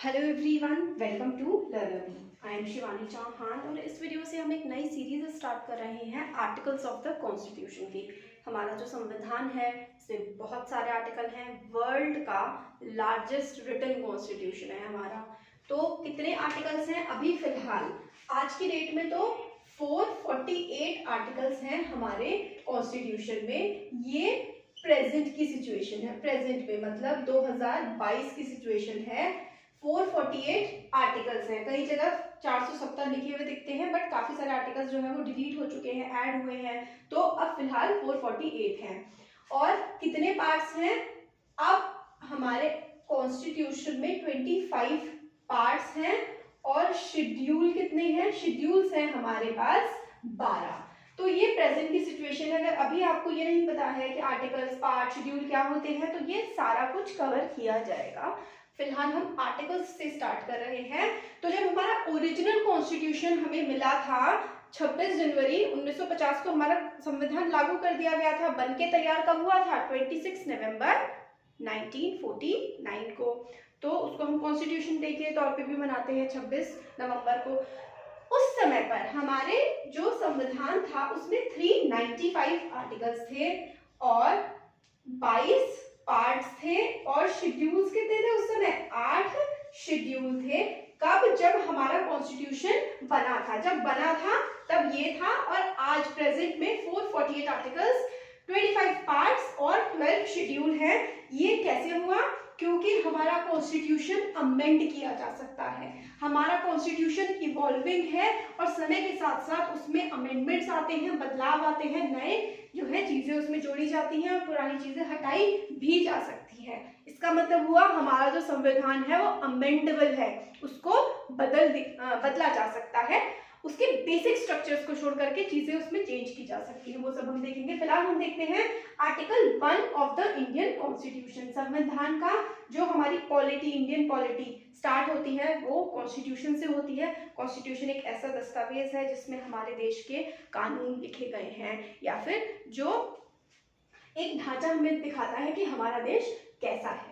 Hello everyone, welcome to learning. I am Shivani Chauhan और इस video से हम एक नई सीरीज स्टार्ट कर रहे हैं आर्टिकल्स ऑफ द कॉन्स्टिट्यूशन की। हमारा जो संविधान है इसमें बहुत सारे आर्टिकल हैं। वर्ल्ड का लार्जेस्ट रिटन कॉन्स्टिट्यूशन है हमारा। तो कितने आर्टिकल्स हैं अभी फिलहाल आज की डेट में? तो 448 आर्टिकल्स हैं हमारे कॉन्स्टिट्यूशन में। ये प्रेजेंट की सिचुएशन है, प्रेजेंट में मतलब 2022 की सिचुएशन है। 448 आर्टिकल्स हैं। कई जगह 470 लिखे हुए दिखते हैं, बट काफी सारे आर्टिकल्स जो है वो डिलीट हो चुके हैं, ऐड हुए हैं। तो अब फिलहाल 448 हैं। और कितने पार्ट्स हैं? अब हमारे कॉन्स्टिट्यूशन में 25 पार्ट्स हैं। और शेड्यूल कितने हैं? शेड्यूल्स हैं हमारे पास 12। तो ये प्रेजेंट की सिचुएशन है। अगर अभी आपको ये नहीं पता है कि आर्टिकल्स, पार्ट, शेड्यूल क्या होते हैं, तो ये सारा कुछ कवर किया जाएगा। फिलहाल हम आर्टिकल्स से स्टार्ट कर रहे हैं। तो जब हमारा ओरिजिनल कॉन्स्टिट्यूशन हमें मिला था 26 जनवरी 1950 को हमारा संविधान लागू कर दिया गया था। बनके तैयार कब हुआ था? 26 नवंबर 1949 को। तो उसको हम कॉन्स्टिट्यूशन डे के तौर पे भी मनाते हैं 26 नवंबर को। उस समय पर हमारे जो संविधान था उसमें 395 आर्टिकल्स थे और 22 पार्ट्स थे। और शेड्यूल्स कितने थे उस समय? 8 शेड्यूल थे। कब? जब हमारा कॉन्स्टिट्यूशन बना था। जब बना था तब ये था। और आज प्रेजेंट में 448 आर्टिकल्स, 25 पार्ट्स और 12 शेड्यूल है। ये कैसे हुआ? क्योंकि हमारा कॉन्स्टिट्यूशन अमेंड किया जा सकता है। हमारा कॉन्स्टिट्यूशन इवॉल्विंग है और समय के साथ साथ उसमें अमेंडमेंट्स आते हैं, बदलाव आते हैं, नए जो है चीजें उसमें जोड़ी जाती हैं और पुरानी चीजें हटाई भी जा सकती है। इसका मतलब हुआ हमारा जो संविधान है वो अमेंडेबल है, उसको बदला जा सकता है। उसके बेसिक स्ट्रक्चर्स को छोड़ करके चीजें उसमें चेंज की जा सकती है, वो सब हम देखेंगे। फिलहाल हम देखते हैं article 1 of the Indian constitution. संविधान का जो हमारी पॉलिटी, इंडियन पॉलिटी स्टार्ट होती है वो कॉन्स्टिट्यूशन से होती है। कॉन्स्टिट्यूशन एक ऐसा दस्तावेज है जिसमें हमारे देश के कानून लिखे गए हैं या फिर जो एक ढांचा हमें दिखाता है कि हमारा देश कैसा है।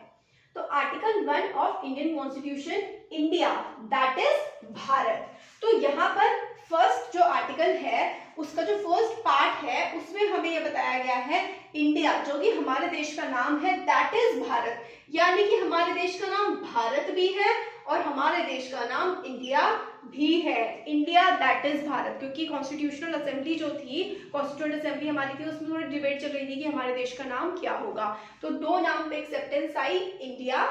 तो article 1 of Indian constitution, India that is Bharat. तो यहाँ पर फर्स्ट जो आर्टिकल है उसका जो फर्स्ट पार्ट है उसमें हमें यह बताया गया है इंडिया, जो कि हमारे देश का नाम है, दैट इज भारत। यानी कि हमारे देश का नाम भारत भी है और हमारे देश का नाम इंडिया भी है। India that is Bharat. क्योंकि कॉन्स्टिट्यूशनल असेंबली जो थी, कॉन्स्टिट्यूएंट असेंबली हमारी थी, उसमें थोड़ी डिबेट चल रही थी कि हमारे देश का नाम क्या होगा। तो दो नाम पे एक्सेप्टेंस आई, इंडिया,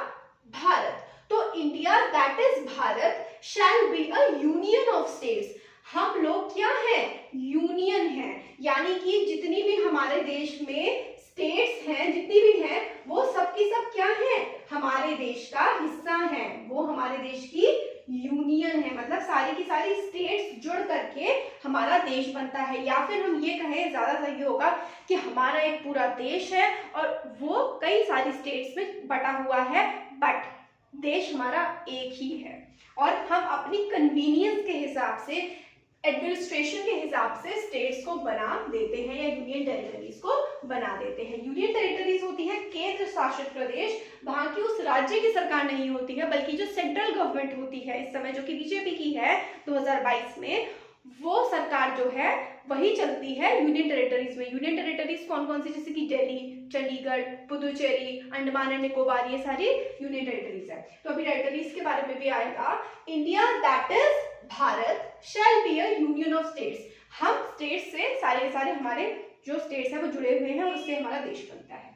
भारत। तो India that is Bharat shall be a union of states. हम लोग क्या है? यूनियन है। यानी कि जितनी भी हमारे देश में स्टेट्स हैं, जितनी भी हैं, वो सब की सब क्या है? हमारे देश का हिस्सा है। वो हमारे देश की यूनियन है। मतलब सारी की सारी स्टेट्स जुड़ करके हमारा देश बनता है। या फिर हम ये कहें, ज्यादा सही होगा, कि हमारा एक पूरा देश है और वो कई सारी स्टेट्स में बटा हुआ है, बट देश हमारा एक ही है। और हम अपनी कन्वीनियंस के हिसाब से, एडमिनिस्ट्रेशन के हिसाब से स्टेट्स को बना देते हैं या यूनियन टेरिटरीज को बना देते हैं। यूनियन टेरिटरीज होती है केंद्र शासित प्रदेश। वहां की उस राज्य की सरकार नहीं होती है, बल्कि जो सेंट्रल गवर्नमेंट होती है इस समय, जो कि बीजेपी की है 2022 में, वो सरकार जो है वही चलती है यूनियन टेरिटरीज में। यूनियन टेरिटरीज कौन कौन सी? जैसे कि दिल्ली, चंडीगढ़, पुदुचेरी, अंडमान एंड निकोबार, ये सारी यूनियन टेरिटरीज है। तो अभी टेरिटरीज के बारे में भी आएगा। India that is Bharat shall be a union of states. हम स्टेट्स से, सारे हमारे जो स्टेट्स हैं वो जुड़े हुए हैं और उससे हमारा देश बनता है।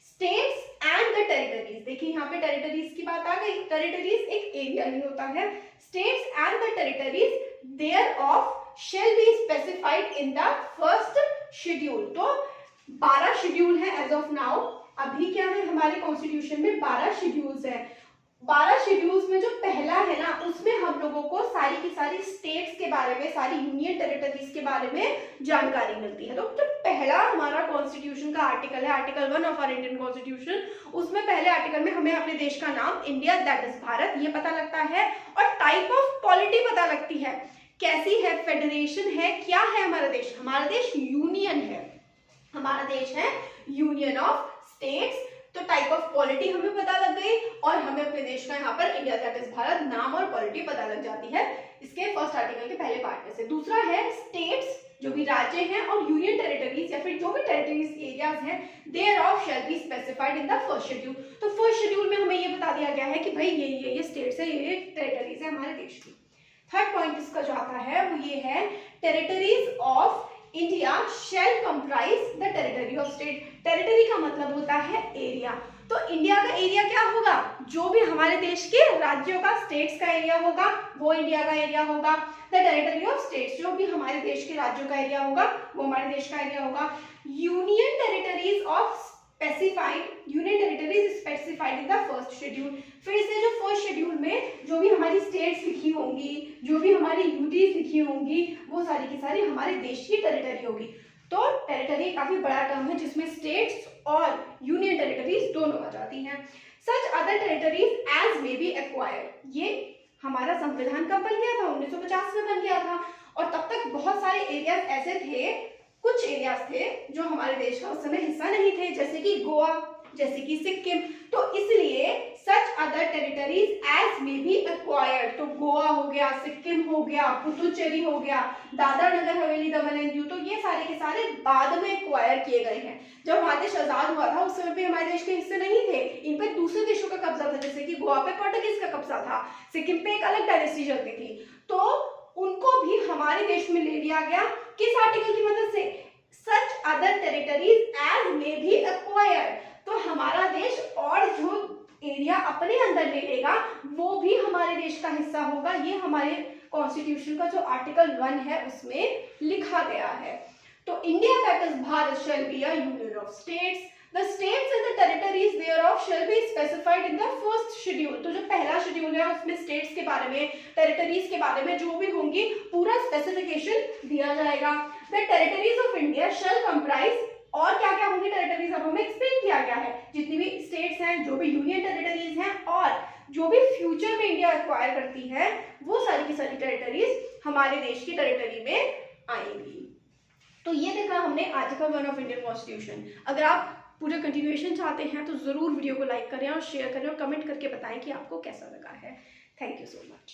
स्टेट्स एंड द टेरिटरीज, देखिए यहाँ पे टेरिटरीज की बात आ गई। टेरिटरीज एक एरिया नहीं होता है। States and the territories thereof shall be specified in the first schedule। तो 12 शेड्यूल है एज ऑफ नाउ। अभी क्या है हमारे कॉन्स्टिट्यूशन में? 12 शेड्यूल्स हैं। 12 शेड्यूल्स में जो पहला है ना, उसमें हम लोगों को सारी की सारी स्टेट्स के बारे में, सारी यूनियन टेरिटरीज के बारे में जानकारी मिलती है। तो जो पहला हमारा कॉन्स्टिट्यूशन का आर्टिकल है, article 1 of our Indian constitution, उसमें पहले आर्टिकल में हमें अपने देश का नाम, इंडिया दैट इज भारत, ये पता लगता है। और टाइप ऑफ पॉलिटी पता लगती है, कैसी है, फेडरेशन है, क्या है हमारा देश? हमारा देश यूनियन है। हमारा देश है यूनियन ऑफ स्टेट्स। तो टाइप ऑफ पॉलिटी हमें पता लग गई और हमें अपने देश देश का यहाँ पर इंडिया दैट इज भारत नाम और पॉलिटी पता लग जाती है इसके फर्स्ट आर्टिकल के पहले पार्ट में से। दूसरा है स्टेट्स, जो भी राज्य हैं, और यूनियन टेरिटरीज या फिर जो भी टेरिटरीज एरियाज हैं thereof shall be specified in the first schedule. तो फर्स्ट शेड्यूल में हमें ये बता दिया गया है कि भाई ये स्टेट्स है, ये टेरिटरीज है हमारे देश की। थर्ड पॉइंट इसका जो आता है वो ये है territories of India shall comprise the territory of state. Territory का मतलब होता है एरिया, तो इंडिया का एरिया क्या होगा, जो भी हमारे देश के राज्यों का स्टेट्स का एरिया होगा वो इंडिया का एरिया होगा। द टेरिटरी ऑफ स्टेट्स, जो भी हमारे देश के राज्यों का एरिया होगा वो हमारे देश का एरिया होगा। Union territories of specified, union territories specified in the first schedule. फिर से जो फर्स्ट शेड्यूल में जो भी हमारी स्टेट्स लिखी होंगी, जो भी हमारी यूटीज लिखी होंगी, वो सारी की सारी हमारे देश की टेरिटरी होगी। तो टेरिटरी काफी बड़ा टर्म है जिसमें स्टेट्स और यूनियन टेरिटरीज दोनों आ जाती हैं। Such other territories as may be acquired, ये हमारा संविधान कब बन गया था, 1950 में बन गया था, और तब तक बहुत सारे एरियाज ऐसे थे, कुछ एरियाज थे जो हमारे देश का उस समय हिस्सा नहीं थे, जैसे कि गोवा, जैसे कि सिक्किम। तो इसलिए such other territories as may be acquired, तो गोवा हो गया, सिक्किम हो गया, पुदुचेरी हो गया, दादरा नगर हवेली, दमन एंड दीव, तो ये सारे के सारे बाद में एक्वायर किए गए हैं। जब हमारा देश आजाद हुआ था उस समय पे हमारे देश के हिस्से नहीं थे, इन पे दूसरे देशों का कब्जा था, जैसे कि गोवा पे पोर्टुगीज का कब्जा था, सिक्किम पे एक अलग डायनेस्टी चलती थी, तो उनको भी हमारे देश में ले लिया गया। किस आर्टिकल की मदद से, such other territories as may be acquired, तो हमारा देश और जो एरिया अपने अंदर ले लेगा वो भी हमारे देश का हिस्सा होगा। ये हमारे कॉन्स्टिट्यूशन का जो आर्टिकल 1 है उसमें लिखा गया है। तो India that is Bharat shall be a union of states, the states and the territories thereof shall be specified in the first schedule। तो जो पहला शेड्यूल है उसमें स्टेट्स के बारे में, टेरिटरीज के बारे में जो भी होंगी पूरा स्पेसिफिकेशन दिया जाएगा। The territories of India shall comprise, और क्या क्या होंगी टेरिटरीज अब हमें एक्सप्लेन किया गया है, जितनी भी स्टेट्स हैं, जो भी यूनियन टेरिटरीज हैं, और जो भी फ्यूचर में इंडिया एक्वायर करती है वो सारी की सारी टेरिटरीज हमारे देश की टेरिटरी में आएंगी। तो ये देखा हमने आर्टिकल 1 ऑफ इंडियन कॉन्स्टिट्यूशन। अगर आप पूरा कंटिन्यूएशन चाहते हैं तो जरूर वीडियो को लाइक करें और शेयर करें और कमेंट करके बताएं कि आपको कैसा लगा है। Thank you so much.